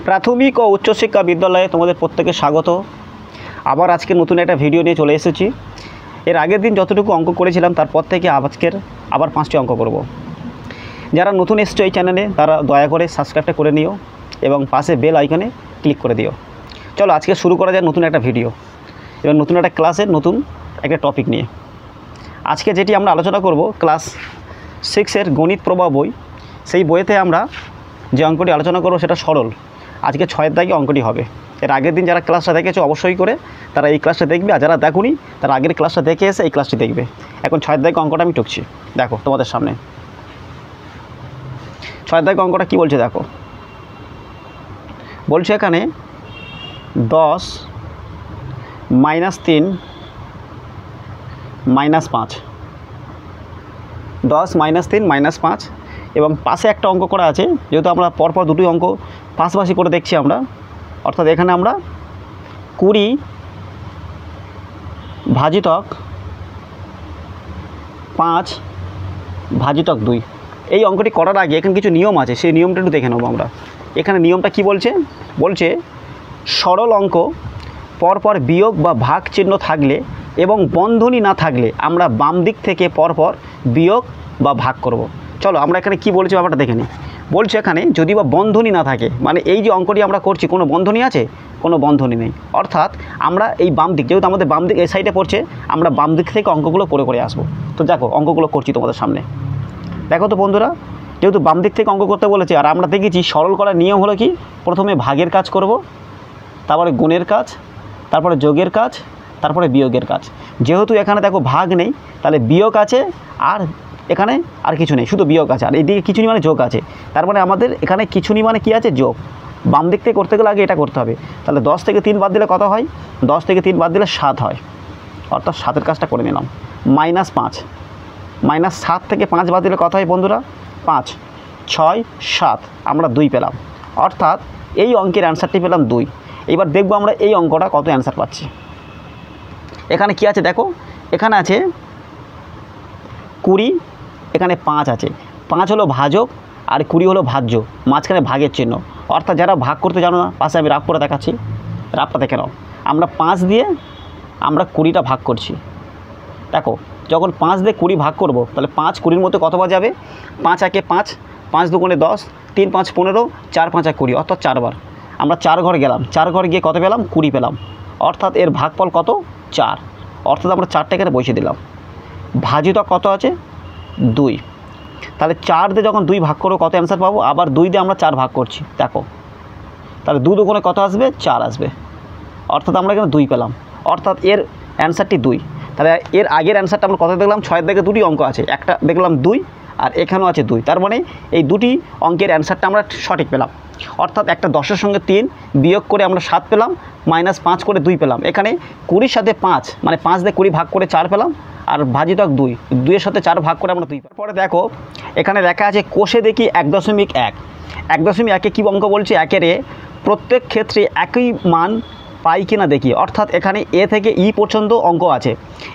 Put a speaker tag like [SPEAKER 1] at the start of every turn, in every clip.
[SPEAKER 1] প্রাথমিক ও উচ্চশিক্ষা বিদ্যালয়ে তোমাদের প্রত্যেকে স্বাগত। আবার আজকে নতুন একটা ভিডিও নিয়ে চলে এসেছি। এর আগের দিন যতটুকু অঙ্ক করেছিলাম তারপর থেকে আজকের আবার 5টি অঙ্ক করব। যারা নতুন এসছো এই চ্যানেলে তারা দয়া করে সাবস্ক্রাইবটা করে নিও এবং পাশে বেল আইকনে ক্লিক করে দিও। চলো আজকে শুরু করা যায় নতুন একটা ভিডিও এবং নতুন একটা ক্লাসের নতুন একটা টপিক নিয়ে। আজকে যেটি আমরা আলোচনা করব ক্লাস 6-এর গণিত প্রবাহ বই। সেই বইতে আমরা যে অঙ্কটি আলোচনা করব সেটা সরল। আজকে 6-এর দাগে অঙ্কটি হবে। এর আগের দিন যারা ক্লাসটা দেখেছো অবশ্যই করে তারা এই ক্লাসটা দেখবে, আর যারা দেখোনি তারা আগের ক্লাসটা দেখে এসে এই ক্লাসটি দেখবে। এখন 6-এর দাগে অঙ্কটা আমি টুকছি, দেখো তোমাদের সামনে 6-এর দাগে অঙ্কটা কী বলছে দেখো। বলছে এখানে 10 - 3 - 5, 10 - 3 - 5 এবং পাশে একটা অঙ্ক করা আছে। যেহেতু আমরা পরপর দুটি অঙ্ক পাশাপাশি করে দেখছি আমরা, অর্থাৎ এখানে আমরা 20 ভাজিতক 5 ভাজিতক 2 এই অঙ্কটি করার আগে এখানে কিছু নিয়ম আছে, সেই নিয়মটা একটু দেখে নেব আমরা। এখানে নিয়মটা কি বলছে, বলছে সরল অঙ্ক পরপর বিয়োগ বা ভাগ চিহ্ন থাকলে এবং বন্ধনী না থাকলে আমরা বাম দিক থেকে পরপর বিয়োগ বা ভাগ করব। চলো আমরা এখানে কি বলছি ব্যাপারটা দেখে নিই। বলছে এখানে যদি বা বন্ধনী না থাকে, মানে এই যে অঙ্কটি আমরা করছি কোনো বন্ধনী আছে? কোনো বন্ধনী নেই। অর্থাৎ আমরা এই বাম দিক, যেহেতু আমাদের বাম দিক এই সাইডে পড়ছে, আমরা বাম দিক থেকে অঙ্কগুলো করে আসবো। তো দেখো অঙ্কগুলো করছি তোমাদের সামনে। দেখো তো বন্ধুরা, যেহেতু বাম দিক থেকে অঙ্ক করতে বলেছে, আর আমরা দেখেছি সরল করার নিয়ম হলো কি, প্রথমে ভাগের কাজ করব, তারপরে গুণের কাজ, তারপরে যোগের কাজ, তারপরে বিয়োগের কাজ। যেহেতু এখানে দেখো ভাগ নেই, তাহলে বিয়োগ আছে, আর এখানে আর কিছু নেই, শুধু বিয়োগ আছে, আর এইদিকে কিছু নেই মানে যোগ আছে। তার মানে আমাদের এখানে কিছু নেই মানে কী আছে? যোগ। বাম দিক থেকে করতে গেলে আগে এটা করতে হবে। তাহলে 10 থেকে 3 বাদ দিলে কত হয়? 10 থেকে 3 বাদ দিলে 7 হয়, অর্থাৎ 7-এর কাজটা করে নিলাম। -5, -7 থেকে 5 বাদ দিলে কত হয় বন্ধুরা? 5, 6, 7, আমরা 2 পেলাম। অর্থাৎ এই অঙ্কের অ্যান্সারটি পেলাম 2। এবার দেখব আমরা এই অঙ্কটা কত অ্যান্সার পাচ্ছি। এখানে কি আছে দেখো, এখানে আছে 20, এখানে 5 আছে। 5 হলো ভাজক আর 20 হলো ভাজ্য, মাঝখানে ভাগের চিহ্ন। অর্থাৎ যারা ভাগ করতে জানো না, পাশে আমি রাফ করে দেখাচ্ছি, রাফটা দেখে নাও। আমরা 5 দিয়ে আমরা 20টা ভাগ করছি। দেখো যখন 5 দিয়ে 20 ভাগ করব, তাহলে 5 20-র মধ্যে কতবার যাবে? 5 একে 5, 5 দুগুণে 10, 3 5 15, 4 5 20, অর্থাৎ 4 বার। আমরা 4 ঘর গেলাম, 4 ঘর গিয়ে কত পেলাম? 20 পেলাম। অর্থাৎ এর ভাগফল কত? 4। অর্থাৎ আমরা 4টা এখানে বসিয়ে দিলাম। ভাজিত কত আছে? 2। তাহলে 4 দিয়ে যখন 2 ভাগ করবো কত অ্যান্সার পাবো? আবার 2 দিয়ে আমরা 4 ভাগ করছি, দেখো তাহলে 2 দুগুণে কত আসবে? 4 আসবে। অর্থাৎ আমরা এখানে 2 পেলাম। অর্থাৎ এর অ্যান্সারটি 2। তাহলে এর আগের অ্যান্সারটা আমরা কত দেখলাম? 6-এর দিকে 2টি অঙ্ক আছে, একটা দেখলাম 2 আর এখানেও আছে 2। তার মানে এই 2টি অঙ্কের অ্যান্সারটা আমরা সঠিক পেলাম। অর্থাৎ একটা 10-এর সঙ্গে 3 বিয়োগ করে আমরা 7 পেলাম, -5 করে 2 পেলাম। এখানে 20-র সাথে 5, মানে 5 দিয়ে 20 ভাগ করে 4 পেলাম, আর ভাজিতক 2, 2-এর সাথে 4 ভাগ করে আমরা 2 পেলাম। পরে দেখো এখানে লেখা আছে কোষে দেখি 1.1। 1.1-এ কী অঙ্ক বলছে? 1-এর প্রত্যেক ক্ষেত্রে একই মান পাই কিনা দেখি। অর্থাৎ এখানে এ থেকে ই পর্যন্ত অঙ্ক আছে।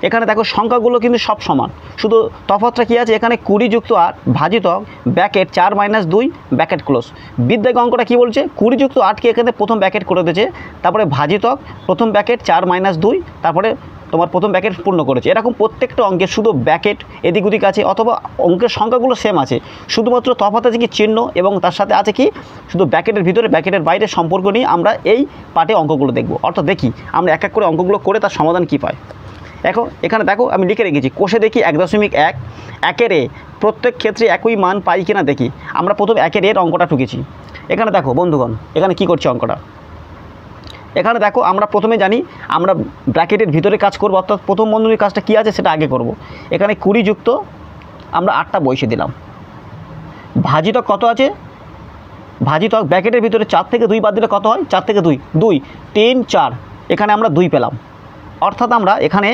[SPEAKER 1] এখানে দেখো সংখ্যাগুলো কিন্তু সব সমান, শুধু তফাৎটা কী আছে? এখানে 20 + 8 ভাজিতক ব্র্যাকেট 4 - 2 ব্র্যাকেট ক্লোজ। বিদ্যাগ অঙ্কটা কী বলছে? 20 + 8কে এখানে প্রথম ব্র্যাকেট করে দিয়েছে, তারপরে ভাজিতক প্রথম ব্র্যাকেট 4 - 2, তারপরে তোমার প্রথম ব্র্যাকেট পূর্ণ করেছে। এরকম প্রত্যেকটা অঙ্কের শুধু ব্র্যাকেট এদিক ওদিক আছে, অথবা অঙ্কের সংখ্যাগুলো সেম আছে, শুধুমাত্র তফাৎ আছে কি চিহ্ন, এবং তার সাথে আছে কি শুধু ব্র্যাকেটের ভিতরে ব্র্যাকেটের বাইরে সম্পর্ক নিয়ে আমরা এই পার্টে অঙ্কগুলো দেখব। অর্থাৎ দেখি আমরা এক এক করে অঙ্কগুলো করে তার সমাধান কী পাই। দেখো এখানে দেখো আমি লিখে রেখেছি কোষে দেখি 1.1। 1-এর প্রত্যেক ক্ষেত্রে একই মান পাই কিনা দেখি। আমরা প্রথম 1-এর অঙ্কটা ঠুকেছি। এখানে দেখো বন্ধুগণ, এখানে কি করছি অঙ্কটা। এখানে দেখো আমরা প্রথমে জানি আমরা ব্র্যাকেটের ভিতরে কাজ করব, অর্থাৎ প্রথম বন্ধনীর কাজটা কী আছে সেটা আগে করব। এখানে 20 যুক্ত আমরা 8টা বসিয়ে দিলাম। ভাজিতক কত আছে? ভাজিতক ব্র্যাকেটের ভিতরে 4 থেকে 2 বাদ দিলে কত হয়? 4 থেকে 2, 2, 3, 4, এখানে আমরা 2 পেলাম। অর্থাৎ আমরা এখানে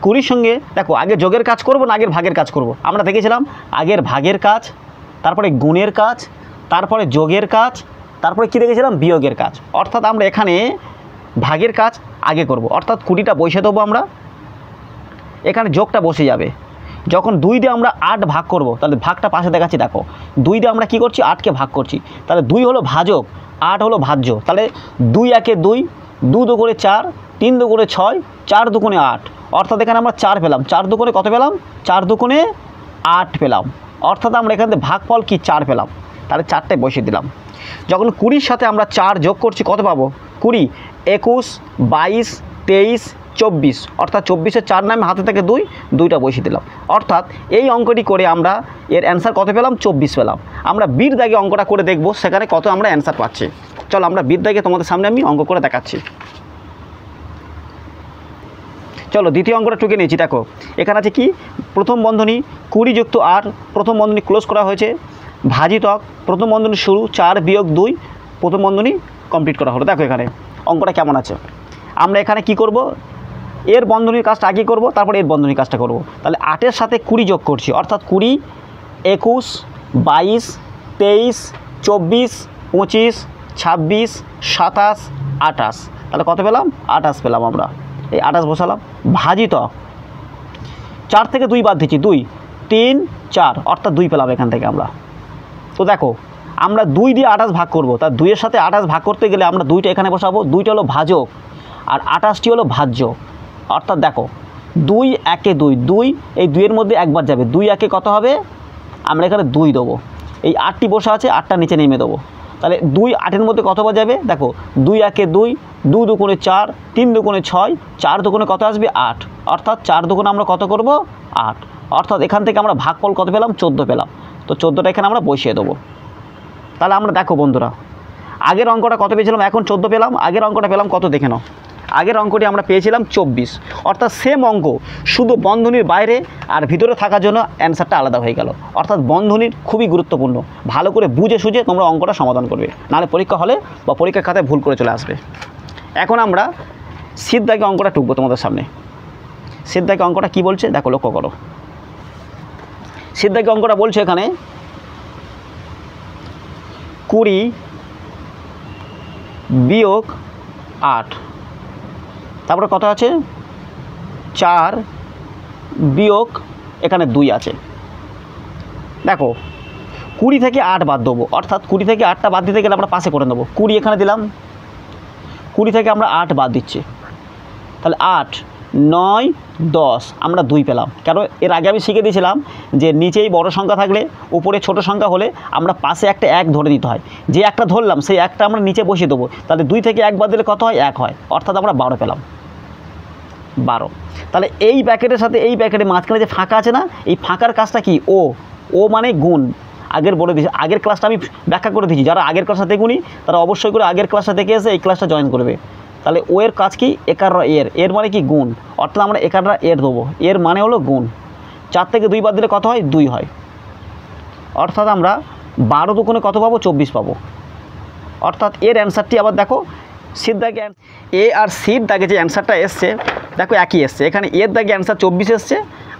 [SPEAKER 1] 20-র সঙ্গে দেখো আগে যোগের কাজ করব না আগের ভাগের কাজ করব? আমরা দেখেছিলাম আগের ভাগের কাজ, তারপরে গুণের কাজ, তারপরে যোগের কাজ, তারপরে কী দেখেছিলাম? বিয়োগের কাজ। অর্থাৎ আমরা এখানে ভাগের কাজ আগে করব, অর্থাৎ 20টা বসিয়ে দেবো আমরা, এখানে যোগটা বসে যাবে। যখন 2 দিয়ে আমরা 8 ভাগ করব, তাহলে ভাগটা পাশে দেখাচ্ছি, দেখো 2 দিয়ে আমরা কী করছি? 8কে ভাগ করছি। তাহলে 2 হলো ভাজক 8 হলো ভাজ্য, তাহলে 2 একে 2, 2 দুগুণে 4, 3 দুগুণে 6, 4 দুগুণে 8, অর্থাৎ এখানে আমরা 4 পেলাম। 4 দুগুণে কত পেলাম? 4 দুগুণে 8 পেলাম, অর্থাৎ আমরা এখান থেকে ভাগফল কি 4 পেলাম। তাহলে 4টে বসিয়ে দিলাম। যখন 20-র সাথে আমরা 4 যোগ করছি কত পাবো? 20, 21, 22, 23, 24, অর্থাৎ 24-এর 4 নামে হাতে থেকে 2, 2টা বসিয়ে দিলাম। অর্থাৎ এই অঙ্কটি করে আমরা এর অ্যান্সার কত পেলাম? 24 পেলাম। আমরা বির দাগে অঙ্কটা করে দেখব সেখানে কত আমরা অ্যান্সার পাচ্ছি। চলো আমরা বির দাগে তোমাদের সামনে আমি অঙ্ক করে দেখাচ্ছি। চলো দ্বিতীয় অঙ্কটা টুকে নিয়েছি। দেখো এখানে আছে কি, প্রথম বন্ধনী 20 যুক্ত 8, প্রথম বন্ধনী ক্লোজ করা হয়েছে, ভাজিতক প্রথম বন্ধনী শুরু 4 বিয়োগ 2, প্রথম বন্ধনী কমপ্লিট করা হলো। দেখো এখানে অঙ্কটা কেমন আছে। আমরা এখানে কি করব, এর বন্ধনীর কাজটা আগে করব, তারপর এর বন্ধনীর কাজটা করব। তাহলে 8-এর সাথে 20 যোগ করছি, অর্থাৎ 20, 21, 22, 23, 24, 25, 26, 27, 28, তাহলে কত পেলাম? 28 পেলাম আমরা। এই 28 বসালাম। ভাজিত 4 থেকে 2 বাদ দিচ্ছি, 2, 3, 4, অর্থাৎ 2 পেলাম এখান থেকে আমরা। তো দেখো আমরা 2 দিয়ে 28 ভাগ করব, তার 2-এর সাথে 28 ভাগ করতে গেলে আমরা 2টা এখানে বসাবো। 2টা হলো ভাজক আর 28টি হলো ভাজ্য, অর্থাৎ দেখো 2 একে 2, 2 এই 2-এর মধ্যে একবার যাবে, 2 একে কত হবে? আমরা এখানে 2 দেবো। এই 8টি বসা আছে, 8টা নিচে নেমে দেবো। তাহলে 2 8-এর মধ্যে কতবার যাবে? দেখো 2 একে 2, 2 দুগুণে 4, 3 দুগুণে 6, 4 দুগুণে কত আসবে? 8, অর্থাৎ 4 দুগুণে আমরা কত করব? 8, অর্থাৎ এখান থেকে আমরা ভাগফল কত পেলাম? 14 পেলাম। তো 14টা এখানে আমরা বসিয়ে দেবো। তাহলে আমরা দেখো বন্ধুরা, আগের অঙ্কটা কত পেয়েছিলাম, এখন 14 পেলাম। আগের অঙ্কটা পেলাম কত দেখে নাও। আগের অঙ্কটি আমরা পেয়েছিলাম 24, অর্থাৎ সেম অঙ্ক, শুধু বন্ধনীর বাইরে আর ভিতরে থাকার জন্য অ্যান্সারটা আলাদা হয়ে গেল। অর্থাৎ বন্ধনীর খুবই গুরুত্বপূর্ণ, ভালো করে বুঝে সুঝে তোমরা অঙ্কটা সমাধান করবে, নাহলে পরীক্ষা হলে বা পরীক্ষার খাতায় ভুল করে চলে আসবে। এখন আমরা সিদ্ধাকে অঙ্কটা টুকবো তোমাদের সামনে। সিদ্ধাকে অঙ্কটা কি বলছে দেখো, লক্ষ্য করো। সিদ্ধাকে অঙ্কটা বলছে এখানে 20 বিয়োগ 8, তারপরে কত আছে? 4 বিয়োগ এখানে 2 আছে। দেখো 20 থেকে 8 বাদ দেবো, অর্থাৎ 20 থেকে 8টা বাদ দিতে গেলে আমরা পাশে করে নেবো। 20 এখানে দিলাম, 20 থেকে আমরা 8 বাদ দিচ্ছি, তাহলে 8, 9, 10 আমরা 2 পেলাম। কারণ এর আগে আমি শিখে দিয়েছিলাম যে নিচেই বড় সংখ্যা থাকলে উপরে ছোট সংখ্যা হলে আমরা পাশে একটা 1 ধরে নিতে হয়। যে একটা ধরলাম সেই একটা আমরা নিচে বসিয়ে দেবো, তাহলে 2 থেকে 1 বাদ দিলে কত হয়? 1 হয়, অর্থাৎ আমরা 12 পেলাম। 12, তাহলে এই ব্র্যাকেটের সাথে এই ব্র্যাকেটের মাঝখানে যে ফাঁকা আছে না, এই ফাঁকার কাজটা কি? ও মানে গুণ। আগের বলে দিয়েছি, আগের ক্লাসটা আমি ব্যাখ্যা করে দিয়েছি। যারা আগের ক্লাসটা দেখুনি তারা অবশ্যই করে আগের ক্লাসটা দেখে এসে এই ক্লাসটা জয়েন করবে। তাহলে ও এর কাজ কি? একাররা এর মানে কি? গুণ, অর্থাৎ আমরা একাররা দেবো, এর মানে হলো গুণ। 4 থেকে 2 বাদ দিলে কত হয়? 2 হয়, অর্থাৎ আমরা 12 দুগুণে কত পাবো? 24 পাবো। অর্থাৎ এর অ্যান্সারটি আবার দেখো, সির দাগে এ আর সির দাগে যে অ্যান্সারটা এসছে দেখো একই এসছে। এখানে এর দাগে অ্যান্সার 24 এসছে,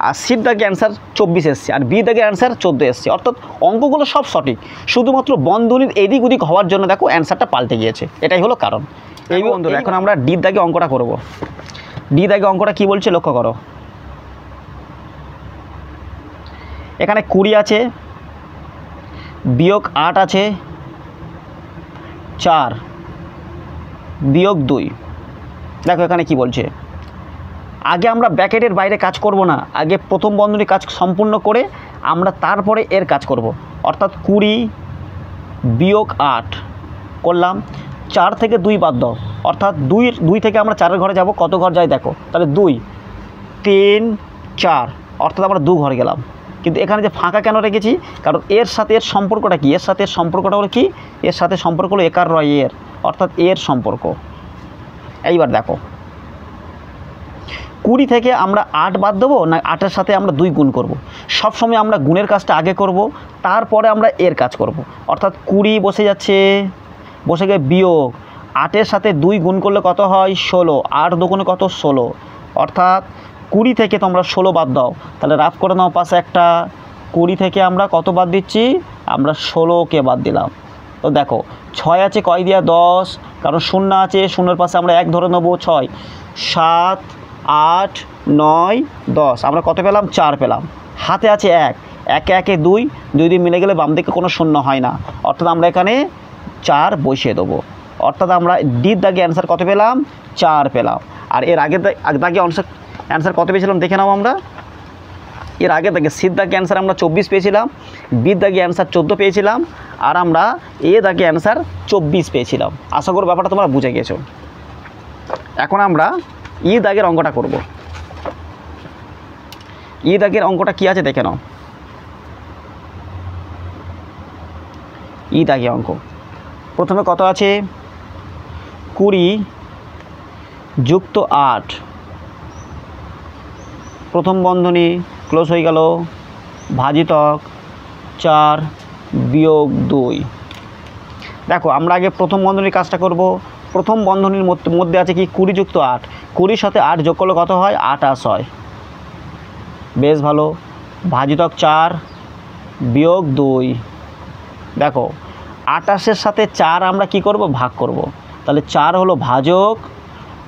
[SPEAKER 1] আর সির দাগে অ্যান্সার 24 এসছে, আর বি দাগে অ্যান্সার 14 এসছে। অর্থাৎ অঙ্কগুলো সব সঠিক, শুধুমাত্র বন্ধনীর এদিক ওদিক হওয়ার জন্য দেখো অ্যান্সারটা পাল্টে গিয়েছে, এটাই হলো কারণ। এই বন্ধুরা এখন আমরা ডি দাগে অঙ্কটা করব। ডি দাগে অঙ্কটা কি বলছে লক্ষ্য করো। এখানে 20 আছে, বিয়োগ 8 আছে, 4 বিয়োগ 2। দেখো এখানে কি বলছে, আগে আমরা ব্র্যাকেটের বাইরে কাজ করব না, আগে প্রথম বন্ধনীর কাজ সম্পূর্ণ করে আমরা তারপরে এর কাজ করব। অর্থাৎ 20 বিয়োগ 8 করলাম, 4 থেকে 2 বাদ দাও, অর্থাৎ 2 থেকে আমরা 4-এর ঘরে যাব, কত ঘর যায় দেখো, তাহলে 2, 3, 4, অর্থাৎ আমরা 2 ঘরে গেলাম। কিন্তু এখানে যে ফাঁকা কেন রেখেছি, কারণ এর সাথে এর সম্পর্কটা কি? এর সাথে এর সম্পর্কটা হলো কি? এর সাথে সম্পর্ক হলো একার রয় এর, অর্থাৎ এর সম্পর্ক। এইবার দেখো 20 থেকে আমরা 8 বাদ দেবো না 8-এর সাথে আমরা 2 গুণ করব। সবসময় আমরা গুণের কাজটা আগে করব, তারপরে আমরা এর কাজ করব। অর্থাৎ 20 বসে যাচ্ছে, বসে গিয়ে বিয়োগ 8-এর সাথে 2 গুণ করলে কত হয়? 16, 8 দুগুণে কত? 16, অর্থাৎ 20 থেকে তোমরা 16 বাদ দাও, তাহলে রাফ করে নাও পাশে একটা। 20 থেকে আমরা কত বাদ দিচ্ছি? আমরা 16কে বাদ দিলাম। তো দেখো 6 আছে, কয় দিয়া? 10, কারণ 0 আছে, 0-এর পাশে আমরা 1 ধরে নেবো। 6, 7, 8, 9, 10 আমরা কত পেলাম? 4 পেলাম। হাতে আছে 1, 1 একে 2, 2 মিলে গেলে বাম দিকে কোনো 0 হয় না, অর্থাৎ আমরা এখানে 4 বসিয়ে দেবো। অর্থাৎ আমরা ডির দাগে অ্যান্সার কত পেলাম? 4 পেলাম। আর এর আগের দাগে অ্যান্সার কত পেয়েছিলাম দেখে নাও আমরা। এর আগে দাগে সির দাগে অ্যান্সার আমরা 24 পেয়েছিলাম, বির দাগে অ্যান্সার 14 পেয়েছিলাম, আর আমরা এ দাগে অ্যান্সার 24 পেয়েছিলাম। আশা করি ব্যাপারটা তোমরা বুঝে গেছো। এখন আমরা ই দাগের অঙ্কটা করব। ই দাগের অঙ্কটা কী আছে দেখে নাও। ই দাগে অঙ্ক প্রথমে কত আছে? 20 যুক্ত 8, প্রথম বন্ধনী ক্লোজ হয়ে গেল, ভাজিতক 4 বিয়োগ 2। দেখো আমরা আগে প্রথম বন্ধনীর কাজটা করব। প্রথম বন্ধনীর মধ্যে আছে কি? 20 যুক্ত 8, 20 সাথে 8 যোগ করলে কত হয়? 28 হয়। বেশ ভালো। ভাজিতক 4 বিয়োগ 2। দেখো 28-এর সাথে 4 আমরা কি করব? ভাগ করব। তাহলে 4 হলো ভাজক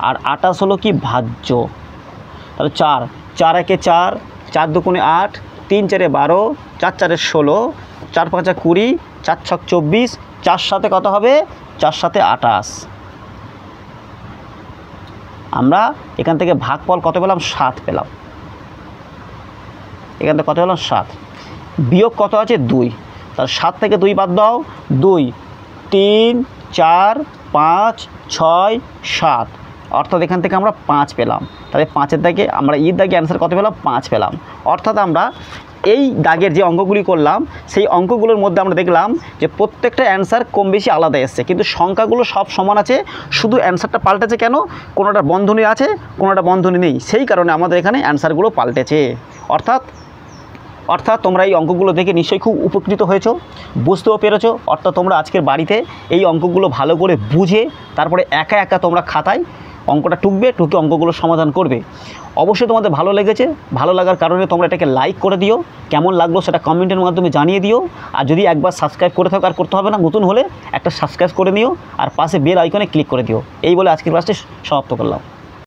[SPEAKER 1] আর 28 হলো কি? ভাজ্য। তাহলে 4 4 একে 4, 4 দুগুণে 8, 3 4-এ 12, 4 4-এ 16, 4 5-এ 20, 4 6 24, 4 সাথে কত হবে? 4 সাথে 28। আমরা এখান থেকে ভাগফল কত পেলাম? 7 পেলাম। এখান থেকে কত পেলাম? 7। বিয়োগ কত আছে? 2। তাহলে 7 থেকে 2 বাদ দাও। 2 3 4 5 6 7, অর্থাৎ এখান থেকে আমরা 5 পেলাম। তাহলে 5-এর দাগে আমরা ইর দাগে অ্যান্সার কত পেলাম? 5 পেলাম। অর্থাৎ আমরা এই দাগের যে অঙ্কগুলি করলাম সেই অঙ্কগুলোর মধ্যে আমরা দেখলাম যে প্রত্যেকটা অ্যান্সার কম বেশি আলাদা এসছে, কিন্তু সংখ্যাগুলো সব সমান আছে, শুধু অ্যান্সারটা পাল্টেছে কেন? কোনোটা বন্ধনী আছে, কোনোটা বন্ধনী নেই, সেই কারণে আমাদের এখানে অ্যান্সারগুলো পাল্টেছে। অর্থাৎ তোমরা এই অঙ্কগুলো দেখে নিশ্চয়ই খুব উপকৃত হয়েছো, বুঝতেও পেরেছো। অর্থাৎ তোমরা আজকের বাড়িতে এই অঙ্কগুলো ভালো করে বুঝে তারপরে একা একা তোমরা খাতায় অঙ্কটা টুকে অঙ্কগুলো সমাধান করবে। অবশ্যই তোমাদের ভালো লেগেছে, ভালো লাগার কারণে তোমরা এটাকে লাইক করে দিও, কেমন লাগলো সেটা কমেন্টের মাধ্যমে জানিয়ে দিও। আর যদি একবার সাবস্ক্রাইব করে থাকো, আর করতে হবে না, নতুন হলে একটা সাবস্ক্রাইব করে নিও আর পাশে বেল আইকনে ক্লিক করে দিও। এই বলে আজকের ক্লাসটি সমাপ্ত করলাম।